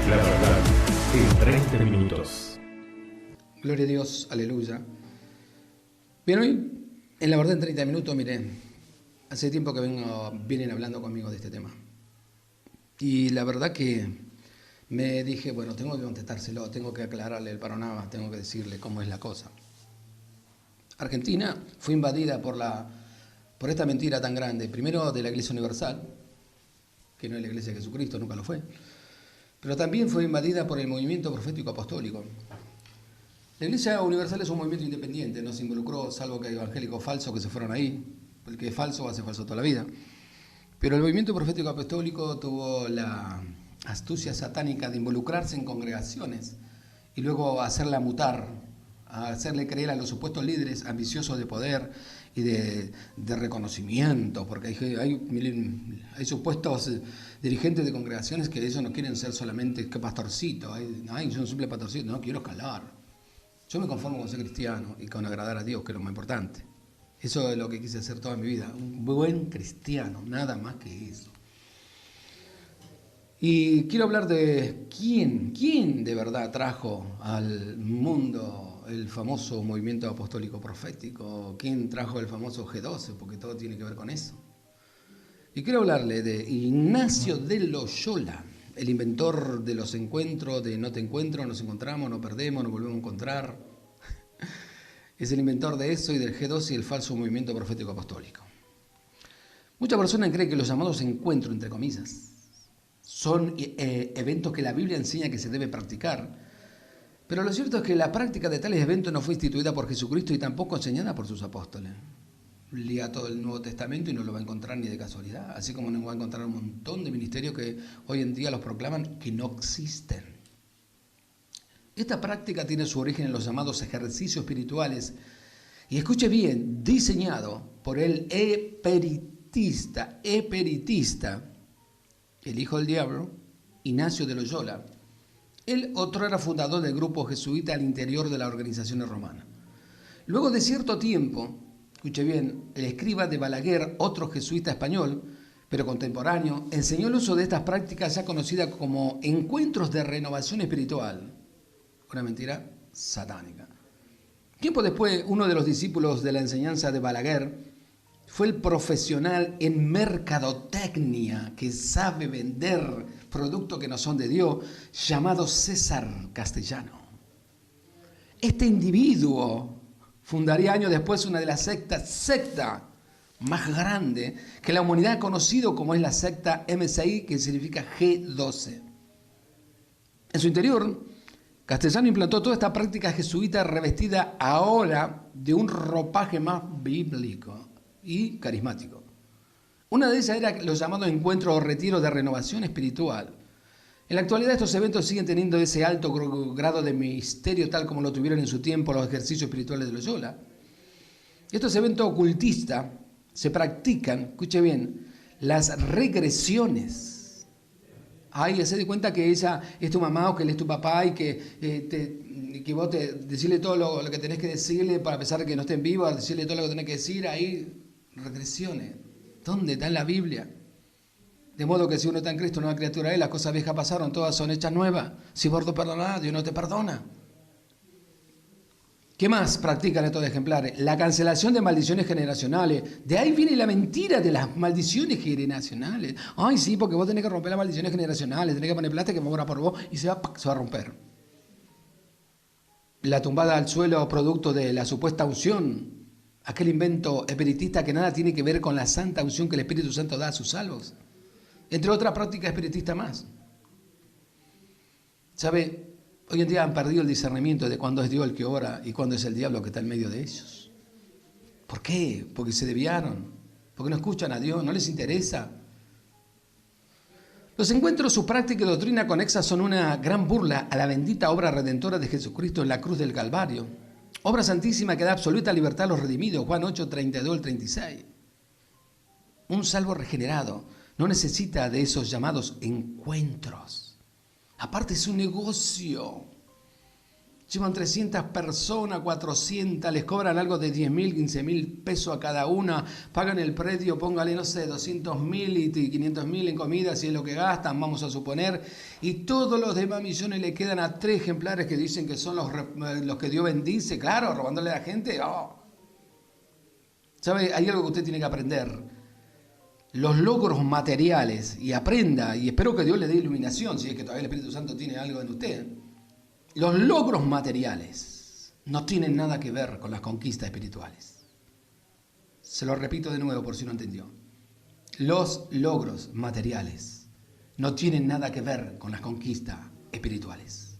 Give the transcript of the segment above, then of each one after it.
La verdad en 30 minutos. Gloria a Dios, aleluya. Bien, hoy en La verdad en 30 minutos, mire, hace tiempo que vienen hablando conmigo de este tema. Y la verdad que me dije, bueno, tengo que contestárselo, tengo que aclararle el panorama, tengo que decirle cómo es la cosa. Argentina fue invadida por esta mentira tan grande, primero de la Iglesia Universal, que no es la Iglesia de Jesucristo, nunca lo fue, pero también fue invadida por el movimiento profético apostólico. La Iglesia Universal es un movimiento independiente, no se involucró, salvo que hay evangélicos falsos que se fueron ahí, el que es falso va a ser falso toda la vida. Pero el movimiento profético apostólico tuvo la astucia satánica de involucrarse en congregaciones y luego hacerla mutar, a hacerle creer a los supuestos líderes ambiciosos de poder y de reconocimiento, porque hay supuestos dirigentes de congregaciones que ellos no quieren ser solamente que pastorcito, yo soy un simple pastorcito, no, quiero escalar. Yo me conformo con ser cristiano y con agradar a Dios, que es lo más importante. Eso es lo que quise hacer toda mi vida, un buen cristiano, nada más que eso. Y quiero hablar de quién de verdad trajo al mundo el famoso movimiento apostólico profético, quién trajo el famoso G12, porque todo tiene que ver con eso. Y quiero hablarle de Ignacio de Loyola, el inventor de los encuentros, de no te encuentro, nos encontramos, nos perdemos, nos volvemos a encontrar. Es el inventor de eso y del G12 y el falso movimiento profético apostólico. Muchas personas creen que los llamados encuentros, entre comillas, son eventos que la Biblia enseña que se debe practicar. Pero lo cierto es que la práctica de tales eventos no fue instituida por Jesucristo y tampoco enseñada por sus apóstoles. Lea todo el Nuevo Testamento y no lo va a encontrar ni de casualidad, así como no va a encontrar un montón de ministerios que hoy en día los proclaman que no existen. Esta práctica tiene su origen en los llamados ejercicios espirituales y escuche bien, diseñado por el eperitista, el hijo del diablo, Ignacio de Loyola. Él otro era fundador del grupo jesuita al interior de las organizaciones romanas. Luego de cierto tiempo, escuche bien, el escriba de Balaguer, otro jesuita español, pero contemporáneo, enseñó el uso de estas prácticas ya conocidas como encuentros de renovación espiritual. Una mentira satánica. Tiempo después, uno de los discípulos de la enseñanza de Balaguer fue el profesional en mercadotecnia que sabe vender productos que no son de Dios, llamado César Castellano. Este individuo fundaría años después una de las sectas más grandes que la humanidad ha conocido, como es la secta MSI, que significa G12. En su interior, Castellano implantó toda esta práctica jesuita revestida ahora de un ropaje más bíblico y carismático. Una de ellas era los llamados encuentros o retiros de renovación espiritual. En la actualidad estos eventos siguen teniendo ese alto grado de misterio tal como lo tuvieron en su tiempo los ejercicios espirituales de Loyola. Estos eventos ocultistas se practican, escuche bien, las regresiones. Ay, se da cuenta que ella es tu mamá o que él es tu papá y que vos decirle todo lo que tenés que decirle, para a pesar de que no estén vivos, decirle todo lo que tenés que decir, ahí regresiones. ¿Dónde está en la Biblia? De modo que si uno está en Cristo, nueva criatura es, las cosas viejas pasaron, todas son hechas nuevas. Si vos no perdonás, Dios no te perdona. ¿Qué más practican estos ejemplares? La cancelación de maldiciones generacionales. De ahí viene la mentira de las maldiciones generacionales. Ay, sí, porque vos tenés que romper las maldiciones generacionales, tenés que poner plata que me ora por vos y se va a romper. La tumbada al suelo producto de la supuesta unción. Aquel invento espiritista que nada tiene que ver con la santa unción que el Espíritu Santo da a sus salvos. Entre otras prácticas espiritistas más. ¿Sabe? Hoy en día han perdido el discernimiento de cuándo es Dios el que ora y cuándo es el diablo que está en medio de ellos. ¿Por qué? Porque se desviaron. Porque no escuchan a Dios, no les interesa. Los encuentros, su práctica y doctrina conexa son una gran burla a la bendita obra redentora de Jesucristo en la cruz del Calvario. Obra santísima que da absoluta libertad a los redimidos, Juan 8, 32 al 36. Un salvo regenerado no necesita de esos llamados encuentros. Aparte es un negocio. Llevan 300 personas, 400, les cobran algo de 10.000, 15.000 pesos a cada una, pagan el predio, póngale, no sé, 200.000 y 500.000 en comida, si es lo que gastan, vamos a suponer, y todos los demás millones le quedan a 3 ejemplares que dicen que son los que Dios bendice, claro, robándole a la gente. Oh. ¿Sabe? Hay algo que usted tiene que aprender. Los logros materiales, y aprenda, y espero que Dios le dé iluminación, si es que todavía el Espíritu Santo tiene algo en usted. Los logros materiales no tienen nada que ver con las conquistas espirituales. Se lo repito de nuevo por si no entendió. Los logros materiales no tienen nada que ver con las conquistas espirituales.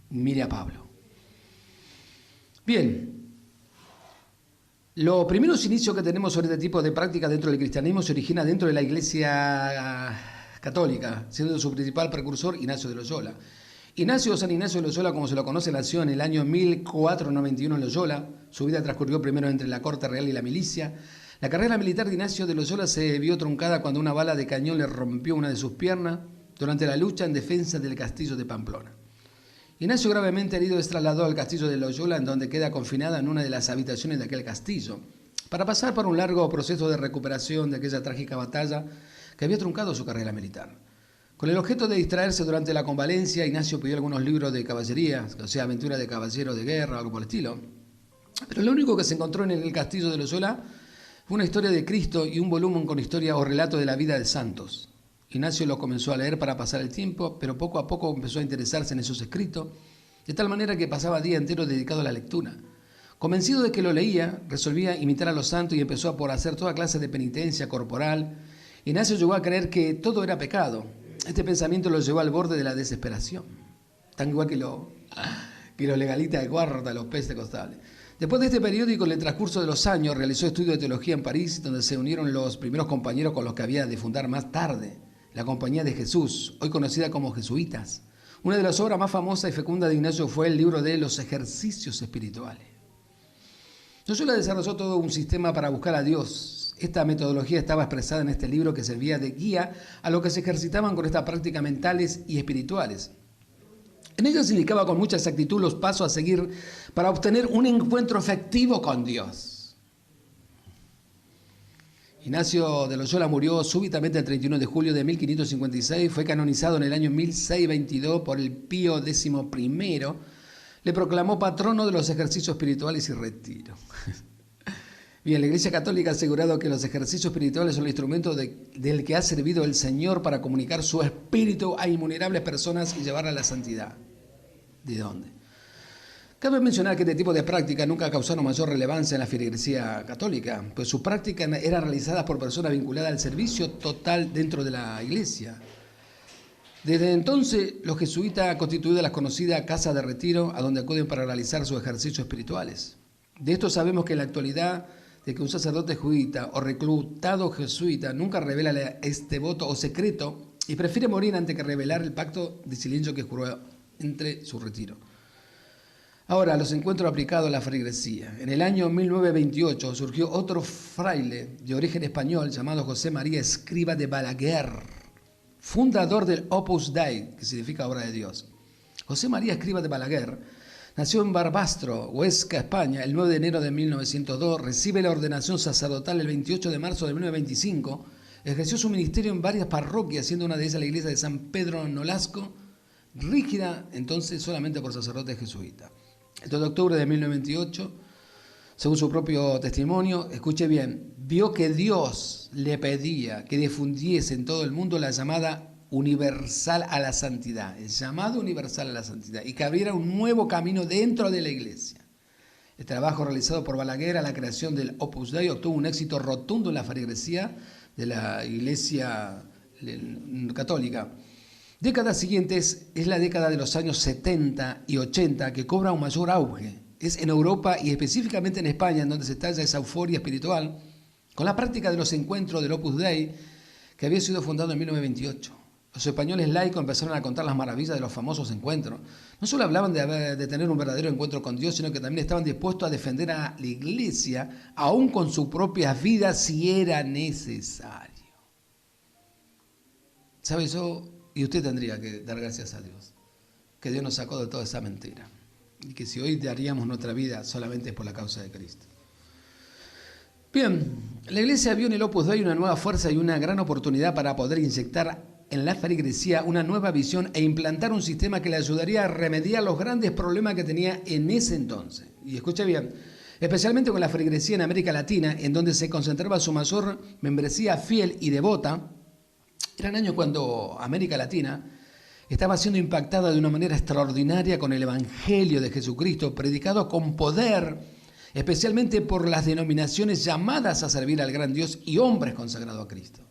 Mire a Pablo. Bien, los primeros inicios que tenemos sobre este tipo de práctica dentro del cristianismo se origina dentro de la Iglesia católica, siendo su principal precursor Ignacio de Loyola. San Ignacio de Loyola, como se lo conoce, nació en el año 1491 en Loyola. Su vida transcurrió primero entre la corte real y la milicia. La carrera militar de Ignacio de Loyola se vio truncada cuando una bala de cañón le rompió una de sus piernas durante la lucha en defensa del castillo de Pamplona. Ignacio, gravemente herido, es trasladado al castillo de Loyola, en donde queda confinada en una de las habitaciones de aquel castillo, para pasar por un largo proceso de recuperación de aquella trágica batalla que había truncado su carrera militar. Con el objeto de distraerse durante la convalencia, Ignacio pidió algunos libros de caballería, o sea, aventuras de caballeros de guerra o algo por el estilo. Pero lo único que se encontró en el castillo de Loyola fue una historia de Cristo y un volumen con historia o relato de la vida de santos. Ignacio lo comenzó a leer para pasar el tiempo, pero poco a poco empezó a interesarse en esos escritos, de tal manera que pasaba día entero dedicado a la lectura. Convencido de que lo leía, resolvía imitar a los santos y empezó por hacer toda clase de penitencia corporal. Ignacio llegó a creer que todo era pecado. Este pensamiento lo llevó al borde de la desesperación, tan igual que los legalistas de cuarta, los pentecostales. Después de este periodo y con el transcurso de los años, realizó estudios de teología en París, donde se unieron los primeros compañeros con los que había de fundar más tarde la Compañía de Jesús, hoy conocida como Jesuitas. Una de las obras más famosas y fecundas de Ignacio fue el libro de los ejercicios espirituales. Loyola desarrolló todo un sistema para buscar a Dios. Esta metodología estaba expresada en este libro que servía de guía a los que se ejercitaban con estas prácticas mentales y espirituales. En ella se indicaba con mucha exactitud los pasos a seguir para obtener un encuentro efectivo con Dios. Ignacio de Loyola murió súbitamente el 31 de julio de 1556, fue canonizado en el año 1622 por el Pío XI. Le proclamó patrono de los ejercicios espirituales y retiro. Bien, la Iglesia Católica ha asegurado que los ejercicios espirituales son el instrumento del que ha servido el Señor para comunicar su espíritu a innumerables personas y llevarla a la santidad. ¿De dónde? Cabe mencionar que este tipo de prácticas nunca causaron mayor relevancia en la feligresía católica, pues sus prácticas eran realizadas por personas vinculadas al servicio total dentro de la Iglesia. Desde entonces, los jesuitas han constituido las conocidas casas de retiro, a donde acuden para realizar sus ejercicios espirituales. De esto sabemos que en la actualidad, de que un sacerdote jesuita o reclutado jesuita nunca revela este voto o secreto y prefiere morir antes que revelar el pacto de silencio que juró entre su retiro. Ahora, los encuentros aplicados a la feligresía. En el año 1928 surgió otro fraile de origen español llamado José María Escrivá de Balaguer, fundador del Opus Dei, que significa obra de Dios. José María Escrivá de Balaguer nació en Barbastro, Huesca, España, el 9 de enero de 1902, recibe la ordenación sacerdotal el 28 de marzo de 1925, ejerció su ministerio en varias parroquias, siendo una de ellas la iglesia de San Pedro Nolasco, rígida entonces solamente por sacerdotes jesuitas. El 2 de octubre de 1928, según su propio testimonio, escuche bien, vio que Dios le pedía que difundiese en todo el mundo la llamada universal a la santidad, el llamado universal a la santidad, y que abriera un nuevo camino dentro de la iglesia. El trabajo realizado por Balaguer a la creación del Opus Dei obtuvo un éxito rotundo en la feligresía de la iglesia católica. Décadas siguientes es la década de los años 70 y 80 que cobra un mayor auge. Es en Europa y específicamente en España en donde se estalla esa euforia espiritual con la práctica de los encuentros del Opus Dei que había sido fundado en 1928. Los españoles laicos empezaron a contar las maravillas de los famosos encuentros. No solo hablaban de tener un verdadero encuentro con Dios, sino que también estaban dispuestos a defender a la iglesia, aún con sus propias vidas, si era necesario. ¿Sabe eso? Y usted tendría que dar gracias a Dios, que Dios nos sacó de toda esa mentira. y que si hoy daríamos nuestra vida solamente es por la causa de Cristo. Bien, la Iglesia vio en el Opus Dei una nueva fuerza y una gran oportunidad para poder inyectar en la feligresía una nueva visión e implantar un sistema que le ayudaría a remediar los grandes problemas que tenía en ese entonces. Y escucha bien, especialmente con la feligresía en América Latina, en donde se concentraba su mayor membresía fiel y devota. Eran años cuando América Latina estaba siendo impactada de una manera extraordinaria con el Evangelio de Jesucristo, predicado con poder, especialmente por las denominaciones llamadas a servir al gran Dios y hombres consagrados a Cristo.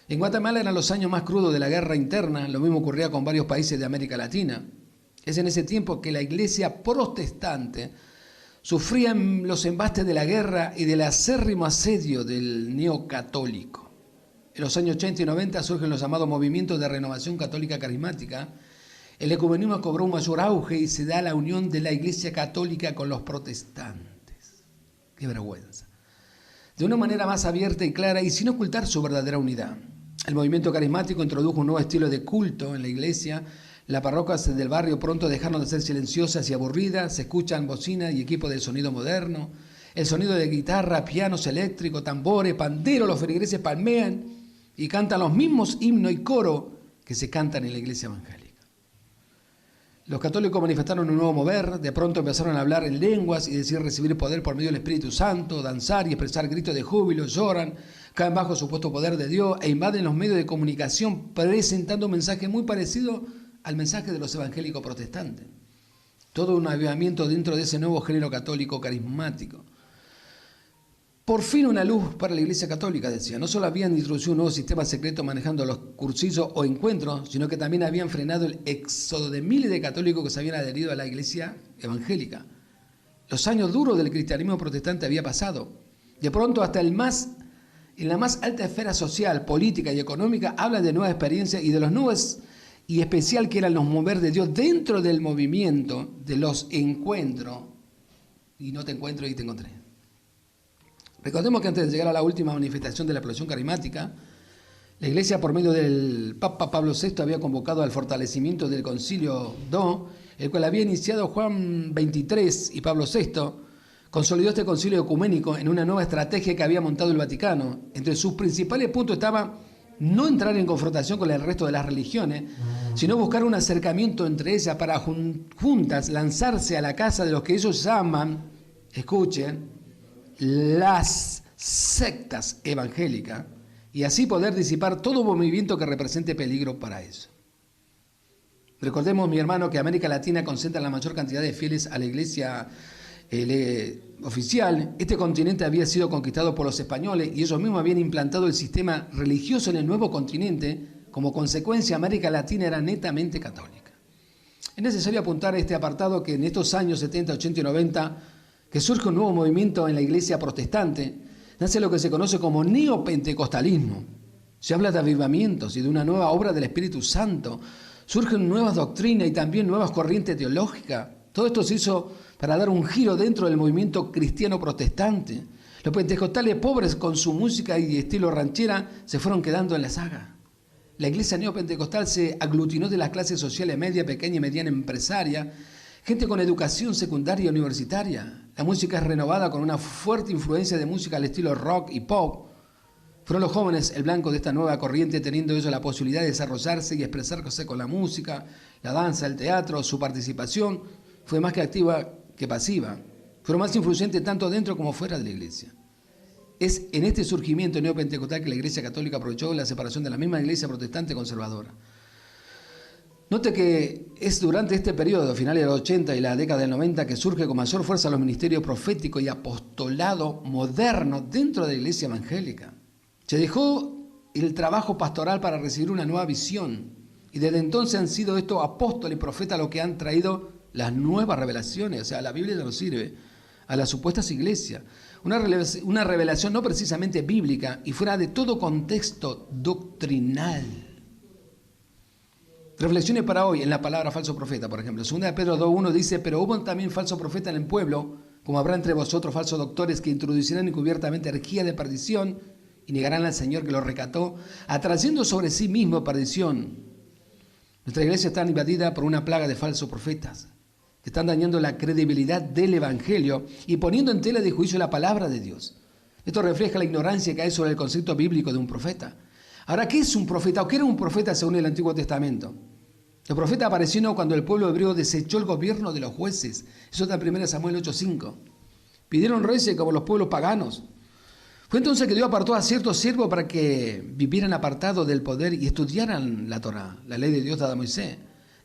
En Guatemala eran los años más crudos de la guerra interna, lo mismo ocurría con varios países de América Latina. Es en ese tiempo que la iglesia protestante sufría los embastes de la guerra y del acérrimo asedio del neocatólico. En los años 80 y 90 surgen los llamados movimientos de renovación católica carismática. El ecumenismo cobró un mayor auge y se da la unión de la iglesia católica con los protestantes. ¡Qué vergüenza! De una manera más abierta y clara y sin ocultar su verdadera unidad. El movimiento carismático introdujo un nuevo estilo de culto en la iglesia. Las parroquias del barrio pronto dejaron de ser silenciosas y aburridas. Se escuchan bocinas y equipos de sonido moderno. El sonido de guitarra, pianos eléctricos, tambores, panderos. Los feligreses palmean y cantan los mismos himnos y coro que se cantan en la iglesia evangélica. Los católicos manifestaron un nuevo mover, de pronto empezaron a hablar en lenguas y decir recibir poder por medio del Espíritu Santo, danzar y expresar gritos de júbilo, lloran, caen bajo el supuesto poder de Dios e invaden los medios de comunicación presentando un mensaje muy parecido al mensaje de los evangélicos protestantes. Todo un avivamiento dentro de ese nuevo género católico carismático. Por fin una luz para la Iglesia Católica, decía. No solo habían introducido un nuevo sistema secreto manejando los cursillos o encuentros, sino que también habían frenado el éxodo de miles de católicos que se habían adherido a la Iglesia evangélica. Los años duros del cristianismo protestante había pasado. De pronto, hasta en la más alta esfera social, política y económica, hablan de nuevas experiencias y de los nuevos y especial que eran los mover de Dios dentro del movimiento de los encuentros. Y no te encuentro y te encontré. Recordemos que antes de llegar a la última manifestación de la explosión carismática, la Iglesia, por medio del Papa Pablo VI, había convocado al fortalecimiento del Concilio II, el cual había iniciado Juan XXIII y Pablo VI, consolidó este concilio ecuménico en una nueva estrategia que había montado el Vaticano. Entre sus principales puntos estaba no entrar en confrontación con el resto de las religiones, sino buscar un acercamiento entre ellas para juntas lanzarse a la casa de los que ellos llaman, escuchen, las sectas evangélicas, y así poder disipar todo movimiento que represente peligro para eso. Recordemos, mi hermano, que América Latina concentra la mayor cantidad de fieles a la iglesia oficial. Este continente había sido conquistado por los españoles y ellos mismos habían implantado el sistema religioso en el nuevo continente. Como consecuencia, América Latina era netamente católica. Es necesario apuntar a este apartado que en estos años 70, 80 y 90, que surge un nuevo movimiento en la iglesia protestante, nace lo que se conoce como neopentecostalismo. Se habla de avivamientos y de una nueva obra del Espíritu Santo. Surgen nuevas doctrinas y también nuevas corrientes teológicas. Todo esto se hizo para dar un giro dentro del movimiento cristiano protestante. Los pentecostales pobres con su música y estilo ranchera se fueron quedando en la saga. La iglesia neopentecostal se aglutinó de las clases sociales media, pequeña y mediana empresaria, gente con educación secundaria y universitaria. La música es renovada con una fuerte influencia de música al estilo rock y pop. Fueron los jóvenes el blanco de esta nueva corriente, teniendo ellos la posibilidad de desarrollarse y expresarse con la música, la danza, el teatro. Su participación fue más que activa que pasiva. Fueron más influyentes tanto dentro como fuera de la iglesia. Es en este surgimiento neopentecostal que la Iglesia Católica aprovechó la separación de la misma iglesia protestante conservadora. Note que es durante este periodo, finales de los 80 y la década del 90, que surge con mayor fuerza los ministerios proféticos y apostolado moderno dentro de la iglesia evangélica. Se dejó el trabajo pastoral para recibir una nueva visión, y desde entonces han sido estos apóstoles y profetas los que han traído las nuevas revelaciones. O sea, la Biblia ya no sirve a las supuestas iglesias. Una revelación no precisamente bíblica y fuera de todo contexto doctrinal. Reflexiones para hoy en la palabra falso profeta, por ejemplo. 2 Pedro 2.1 dice: pero hubo también falso profeta en el pueblo, como habrá entre vosotros falsos doctores que introducirán encubiertamente herejía de perdición y negarán al Señor que los rescató, atrayendo sobre sí mismo perdición. Nuestra iglesia está invadida por una plaga de falsos profetas. que están dañando la credibilidad del Evangelio y poniendo en tela de juicio la palabra de Dios. Esto refleja la ignorancia que hay sobre el concepto bíblico de un profeta. Ahora, ¿qué es un profeta o qué era un profeta según el Antiguo Testamento? El profeta apareció cuando el pueblo hebreo desechó el gobierno de los jueces. Eso está en 1 Samuel 8:5. Pidieron reyes como los pueblos paganos. Fue entonces que Dios apartó a ciertos siervos para que vivieran apartados del poder y estudiaran la Torá, la ley de Dios dada a Moisés,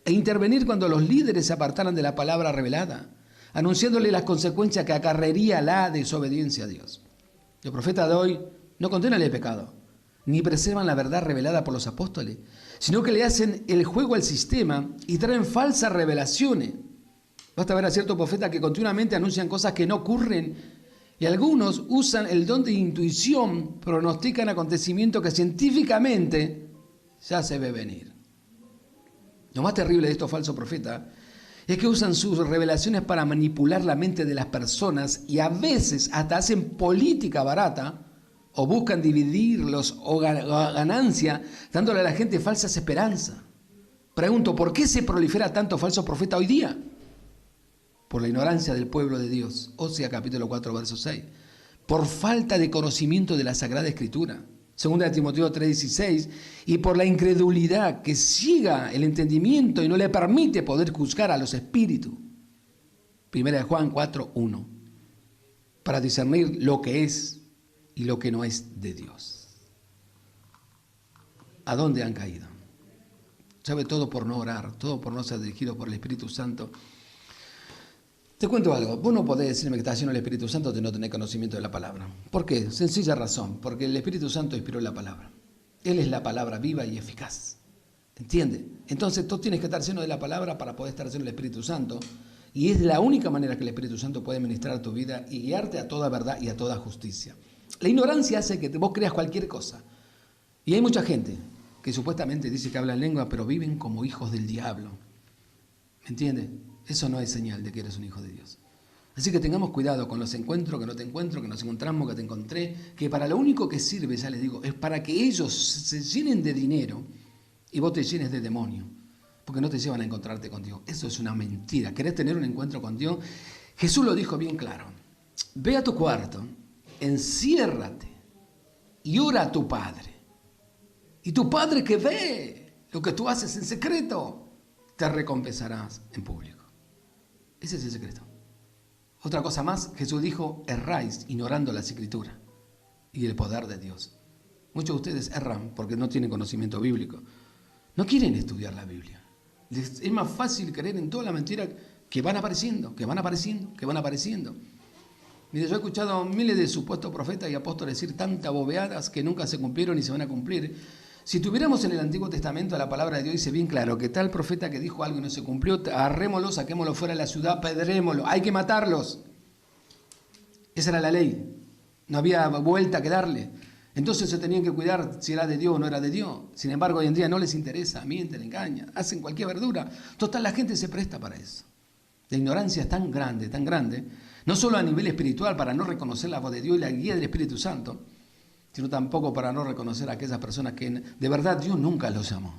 e intervenir cuando los líderes se apartaran de la palabra revelada, anunciándole las consecuencias que acarrearía la desobediencia a Dios. Los profetas de hoy no condenan el pecado, ni preservan la verdad revelada por los apóstoles, sino que le hacen el juego al sistema y traen falsas revelaciones. Basta ver a ciertos profetas que continuamente anuncian cosas que no ocurren y algunos usan el don de intuición, pronostican acontecimientos que científicamente ya se ve venir. Lo más terrible de estos falsos profetas es que usan sus revelaciones para manipular la mente de las personas y a veces hasta hacen política barata o buscan dividirlos o ganancia dándole a la gente falsas esperanzas. Pregunto, ¿por qué se prolifera tanto falso profeta hoy día? Por la ignorancia del pueblo de Dios. Osea capítulo 4, verso 6. Por falta de conocimiento de la Sagrada Escritura. Segunda de Timoteo 3:16, y por la incredulidad que ciega el entendimiento y no le permite poder juzgar a los espíritus. Primera de Juan 4:1, para discernir lo que es y lo que no es de Dios. ¿A dónde han caído? ¿Sabe? Todo por no orar, todo por no ser dirigido por el Espíritu Santo. Te cuento algo, vos no podés decirme que estás lleno del Espíritu Santo de no tener conocimiento de la palabra. ¿Por qué? Sencilla razón, porque el Espíritu Santo inspiró la palabra. Él es la palabra viva y eficaz. ¿Entiendes? Entonces tú tienes que estar lleno de la palabra para poder estar lleno del Espíritu Santo. Y es la única manera que el Espíritu Santo puede ministrar tu vida y guiarte a toda verdad y a toda justicia. La ignorancia hace que vos creas cualquier cosa. Y hay mucha gente que supuestamente dice que habla en lengua, pero viven como hijos del diablo. ¿Me entiendes? Eso no es señal de que eres un hijo de Dios. Así que tengamos cuidado con los encuentros, que no te encuentro, que nos encontramos, que te encontré, que para lo único que sirve, ya les digo, es para que ellos se llenen de dinero y vos te llenes de demonio, porque no te llevan a encontrarte con Dios. Eso es una mentira. ¿Querés tener un encuentro con Dios? Jesús lo dijo bien claro. Ve a tu cuarto, enciérrate y ora a tu Padre. Y tu Padre que ve lo que tú haces en secreto, te recompensarás en público. Ese es el secreto. Otra cosa más, Jesús dijo, erráis ignorando las Escrituras y el poder de Dios. Muchos de ustedes erran porque no tienen conocimiento bíblico. No quieren estudiar la Biblia. Es más fácil creer en toda la mentira que van apareciendo, que van apareciendo, que van apareciendo. Mire, yo he escuchado miles de supuestos profetas y apóstoles decir tantas bobeadas que nunca se cumplieron ni se van a cumplir. Si tuviéramos en el Antiguo Testamento la palabra de Dios, dice bien claro que tal profeta que dijo algo y no se cumplió, agarrémoslo, saquémoslo fuera de la ciudad, apedrémoslo, hay que matarlos. Esa era la ley, no había vuelta que darle. Entonces se tenían que cuidar si era de Dios o no era de Dios. Sin embargo, hoy en día no les interesa, mienten, engañan, hacen cualquier verdura. Total, la gente se presta para eso. La ignorancia es tan grande, no solo a nivel espiritual para no reconocer la voz de Dios y la guía del Espíritu Santo, sino tampoco para no reconocer a aquellas personas que de verdad Dios nunca los llamó.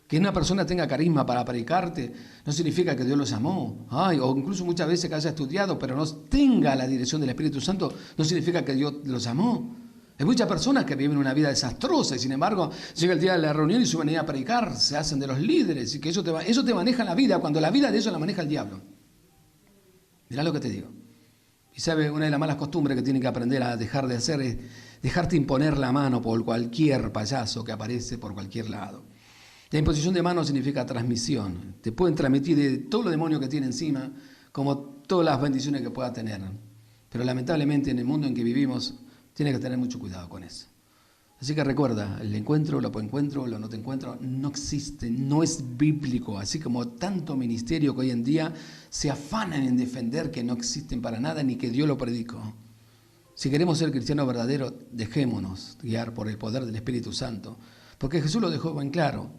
Que una persona tenga carisma para predicarte no significa que Dios los amó. O incluso muchas veces que haya estudiado pero no tenga la dirección del Espíritu Santo no significa que Dios los amó. Hay muchas personas que viven una vida desastrosa y sin embargo llega el día de la reunión y suben a ir a predicar, se hacen de los líderes y que eso te maneja la vida cuando la vida de ellos la maneja el diablo. Mirá lo que te digo. Y sabe, una de las malas costumbres que tienen que aprender a dejar de hacer es dejarte imponer la mano por cualquier payaso que aparece por cualquier lado. La imposición de mano significa transmisión. Te pueden transmitir de todo lo demonio que tiene encima, como todas las bendiciones que pueda tener. Pero lamentablemente en el mundo en que vivimos, tienes que tener mucho cuidado con eso. Así que recuerda, el encuentro, lo encuentro, lo no te encuentro, no existe, no es bíblico. Así como tanto ministerio que hoy en día se afanan en defender que no existen para nada ni que Dios lo predicó. Si queremos ser cristianos verdaderos, dejémonos guiar por el poder del Espíritu Santo. Porque Jesús lo dejó bien claro.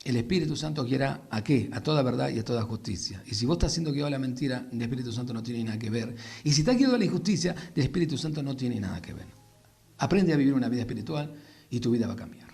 El Espíritu Santo guiará ¿a qué? A toda verdad y a toda justicia. Y si vos estás siendo guiado a la mentira, el Espíritu Santo no tiene nada que ver. Y si estás guiado a la injusticia, el Espíritu Santo no tiene nada que ver. Aprende a vivir una vida espiritual y tu vida va a cambiar.